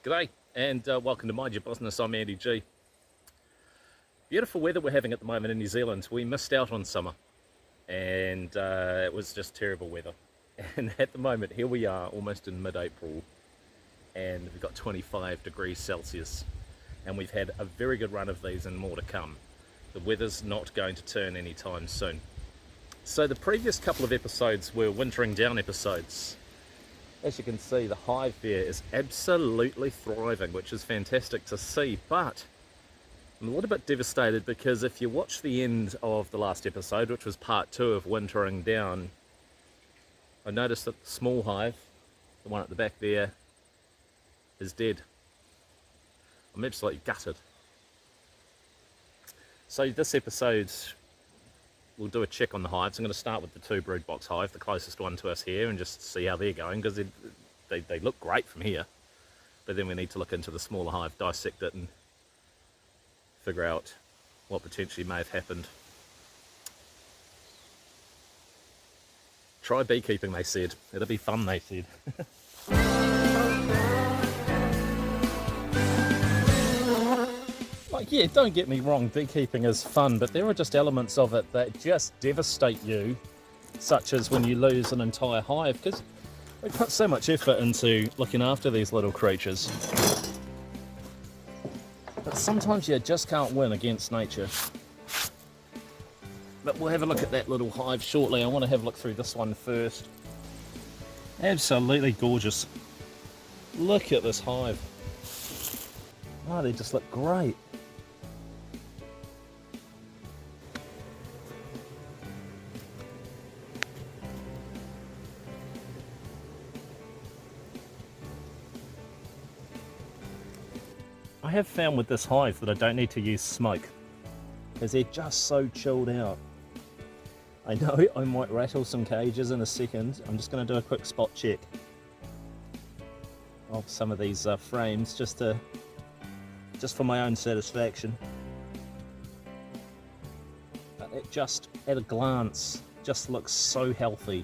G'day and welcome to Mind Your Business. I'm Andy G. Beautiful weather we're having at the moment in New Zealand. We missed out on summer and it was just terrible weather. And at the moment, here we are almost in mid-April and we've got 25 degrees Celsius and we've had a very good run of these and more to come. The weather's not going to turn anytime soon. So the previous couple of episodes were wintering down episodes. As you can see, the hive there is absolutely thriving, which is fantastic to see, but I'm a little bit devastated because if you watch the end of the last episode, which was part 2 of wintering down, I noticed that the small hive, the one at the back there, is dead. I'm absolutely gutted. So this episode, we'll do a check on the hives. I'm going to start with the 2 brood box hive, the closest one to us here, and just see how they're going, because they look great from here. But then we need to look into the smaller hive, dissect it, and figure out what potentially may have happened. Try beekeeping, they said. It'll be fun, they said. Like, yeah, don't get me wrong, beekeeping is fun, but there are just elements of it that just devastate you, such as when you lose an entire hive, because we put so much effort into looking after these little creatures. But sometimes you just can't win against nature. But we'll have a look at that little hive shortly. I want to have a look through this one first. Absolutely gorgeous. Look at this hive. Oh, they just look great. I have found with this hive that I don't need to use smoke because they're just so chilled out. I know I might rattle some cages in a second. I'm just going to do a quick spot check of some of these frames just for my own satisfaction. But it just, at a glance, just looks so healthy.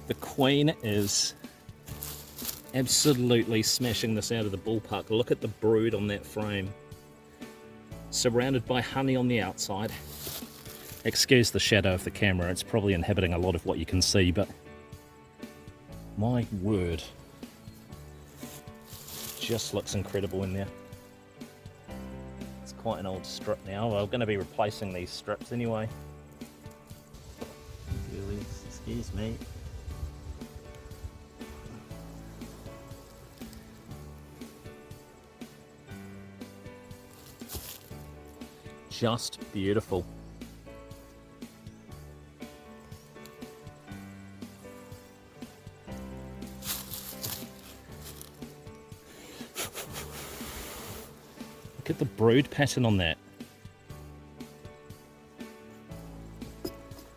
The queen is absolutely smashing this out of the ballpark. Look at the brood on that frame. Surrounded by honey on the outside. Excuse the shadow of the camera, it's probably inhibiting a lot of what you can see, but my word. Just looks incredible in there. It's quite an old strip now. We're going to be replacing these strips anyway. Excuse me. Just beautiful. Look at the brood pattern on that.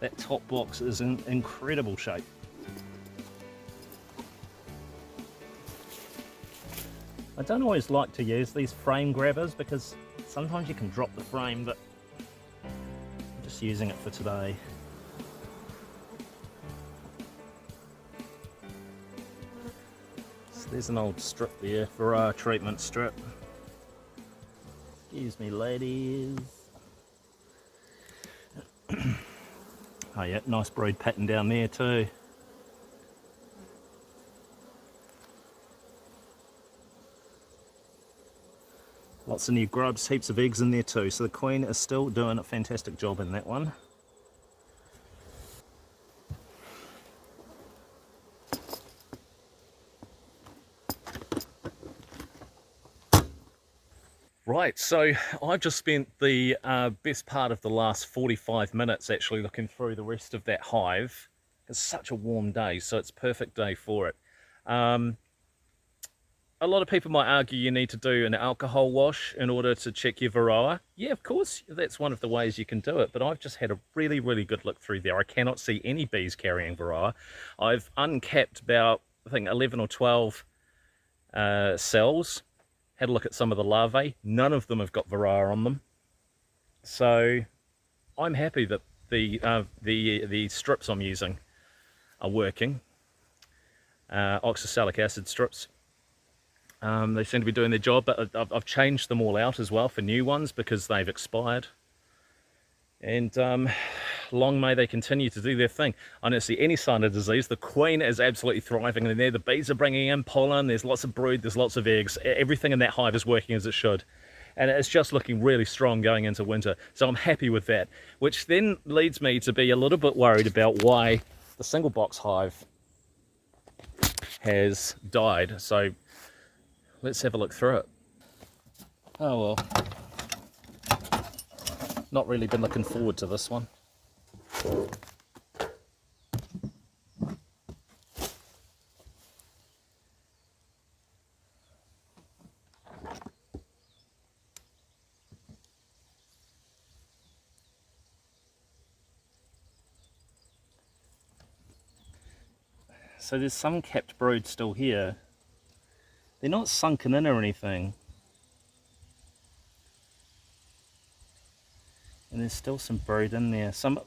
That top box is in incredible shape. I don't always like to use these frame grabbers because sometimes you can drop the frame, but I'm just using it for today. So there's an old strip there for our treatment strip. Excuse me, ladies. Oh yeah, nice brood pattern down there too. Lots of new grubs, heaps of eggs in there too. So the queen is still doing a fantastic job in that one. Right, so I've just spent the best part of the last 45 minutes actually looking through the rest of that hive. It's such a warm day, so it's a perfect day for it. a lot of people might argue you need to do an alcohol wash in order to check your varroa. Yeah, of course, that's one of the ways you can do it, but I've just had a really, really good look through there. I cannot see any bees carrying varroa. I've uncapped about, I think, 11 or 12 cells, had a look at some of the larvae. None of them have got varroa on them. So I'm happy that the strips I'm using are working. Oxalic acid strips. They seem to be doing their job, but I've changed them all out as well for new ones because they've expired. And long may they continue to do their thing. I don't see any sign of disease. The queen is absolutely thriving in there. The bees are bringing in pollen. There's lots of brood. There's lots of eggs. Everything in that hive is working as it should. And it's just looking really strong going into winter. So I'm happy with that, which then leads me to be a little bit worried about why the single box hive has died. So let's have a look through it. Oh well, not really been looking forward to this one. So there's some capped brood still here. They're not sunken in or anything. And there's still some brood in there. Some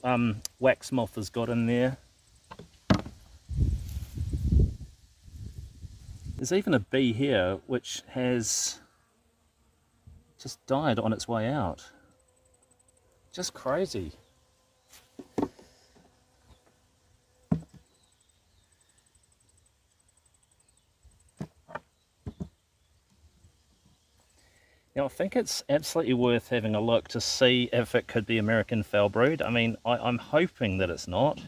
wax moth has got in there. There's even a bee here which has just died on its way out. Just crazy. Now I think it's absolutely worth having a look to see if it could be American foul brood. I mean, I'm hoping that it's not.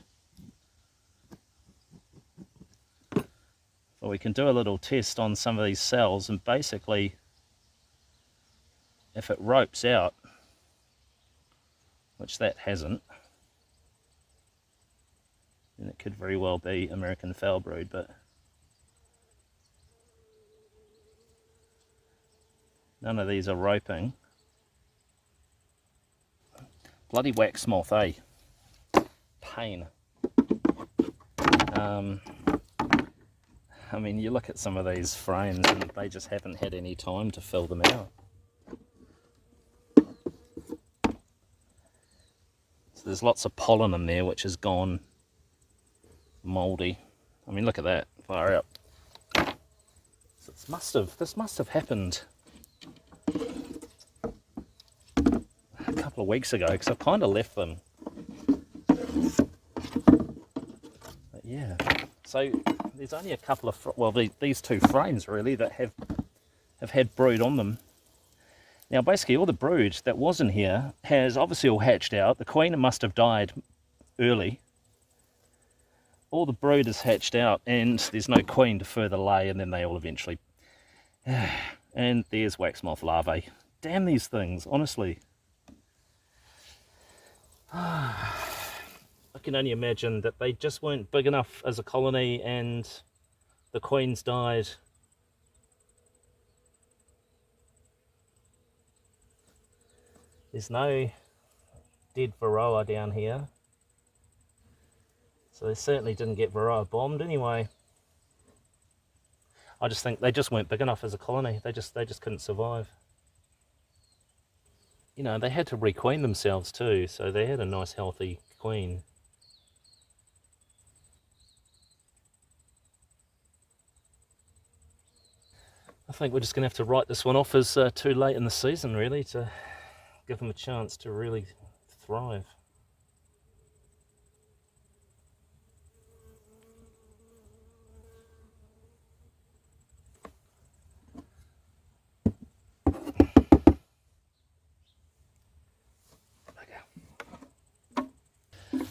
But we can do a little test on some of these cells, and basically if it ropes out, which that hasn't, then it could very well be American foul brood, but none of these are roping. Bloody wax moth, eh? Pain. I mean, you look at some of these frames and they just haven't had any time to fill them out. So there's lots of pollen in there which has gone mouldy. I mean, look at that, far out. So this must have happened a couple of weeks ago, because I kind of left them. But yeah, so there's only a couple of, well, these two frames really that have had brood on them. Now basically all the brood that was in here has obviously all hatched out. The queen must have died early. All the brood is hatched out and there's no queen to further lay, and then they all eventually, and there's wax moth larvae. Damn these things, honestly. I can only imagine that they just weren't big enough as a colony and the queens died. There's no dead varroa down here, so they certainly didn't get varroa bombed anyway. I just think they just weren't big enough as a colony. They just couldn't survive. You know, they had to requeen themselves too, so they had a nice healthy queen. I think we're just going to have to write this one off as too late in the season, really, to give them a chance to really thrive.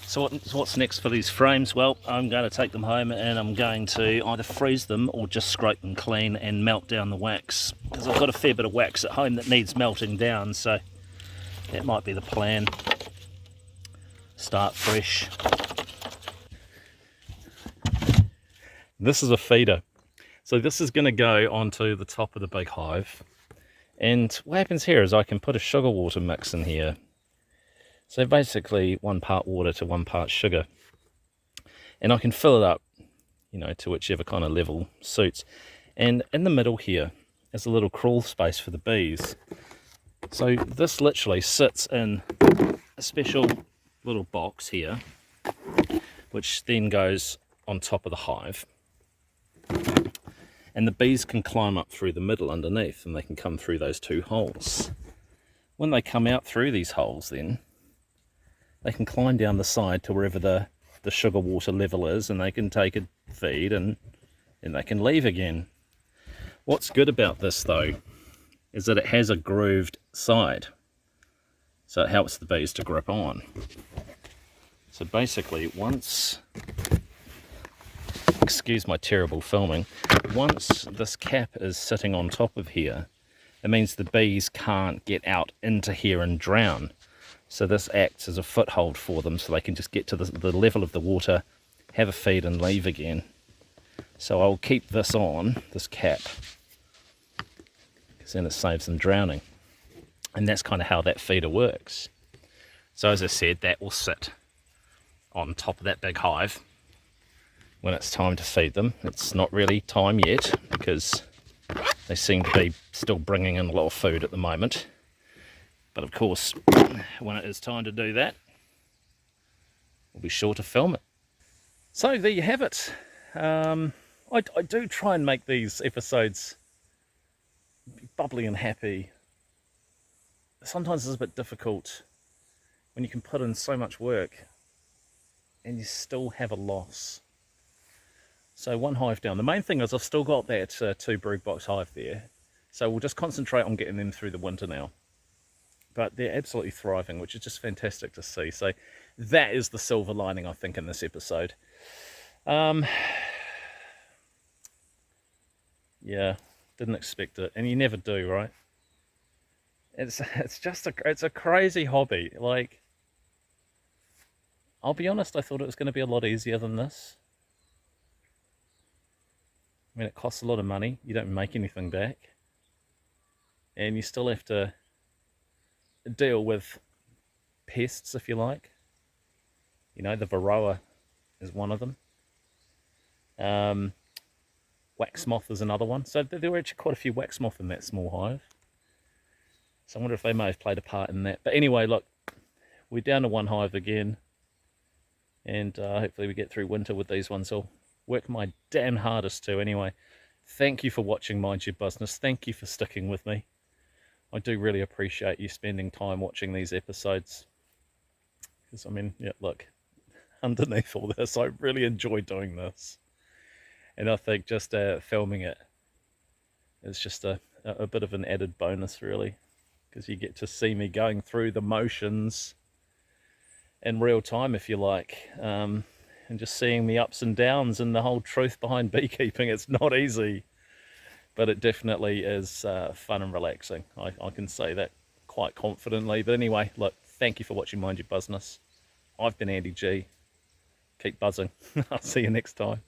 So what's next for these frames? Well, I'm going to take them home and I'm going to either freeze them or just scrape them clean and melt down the wax, because I've got a fair bit of wax at home that needs melting down, so that might be the plan. Start fresh. This is a feeder. So this is going to go onto the top of the big hive. And what happens here is I can put a sugar water mix in here. So basically 1 part water to 1 part sugar. And I can fill it up, you know, to whichever kind of level suits. And in the middle here is a little crawl space for the bees. So this literally sits in a special little box here, which then goes on top of the hive. And the bees can climb up through the middle underneath, and they can come through those 2 holes. When they come out through these holes, then they can climb down the side to wherever the sugar water level is, and they can take a feed and then they can leave again. What's good about this though is that it has a grooved side, so it helps the bees to grip on. So basically, once, excuse my terrible filming, once this cap is sitting on top of here, it means the bees can't get out into here and drown. So this acts as a foothold for them, so they can just get to the level of the water, have a feed and leave again. So I'll keep this on, this cap, because then it saves them drowning. And that's kind of how that feeder works. So as I said, that will sit on top of that big hive when it's time to feed them. It's not really time yet, because they seem to be still bringing in a lot of food at the moment. But of course, when it is time to do that, we'll be sure to film it. So there you have it. I do try and make these episodes bubbly and happy. Sometimes it's a bit difficult when you can put in so much work and you still have a loss. So 1 hive down. The main thing is I've still got that 2 brood box hive there. So we'll just concentrate on getting them through the winter now. But they're absolutely thriving, which is just fantastic to see. So that is the silver lining, I think, in this episode. Yeah, didn't expect it, and you never do, right? It's a crazy hobby. Like, I'll be honest, I thought it was going to be a lot easier than this. I mean, it costs a lot of money. You don't make anything back, and you still have to deal with pests, if you like. You know, the varroa is one of them. Wax moth is another one. So there were actually quite a few wax moth in that small hive. So I wonder if they may have played a part in that. But anyway, look, we're down to 1 hive again, and hopefully we get through winter with these ones. I'll work my damn hardest to anyway. Thank you for watching Mind Your Business. Thank you for sticking with me. I do really appreciate you spending time watching these episodes. Because, I mean, yeah, look, underneath all this, I really enjoy doing this. And I think just filming it is just a bit of an added bonus, really. Because you get to see me going through the motions in real time, if you like. And just seeing the ups and downs and the whole truth behind beekeeping. It's not easy. But it definitely is fun and relaxing. I can say that quite confidently. But anyway, look, thank you for watching Mind Your Business. I've been Andy G. Keep buzzing. I'll see you next time.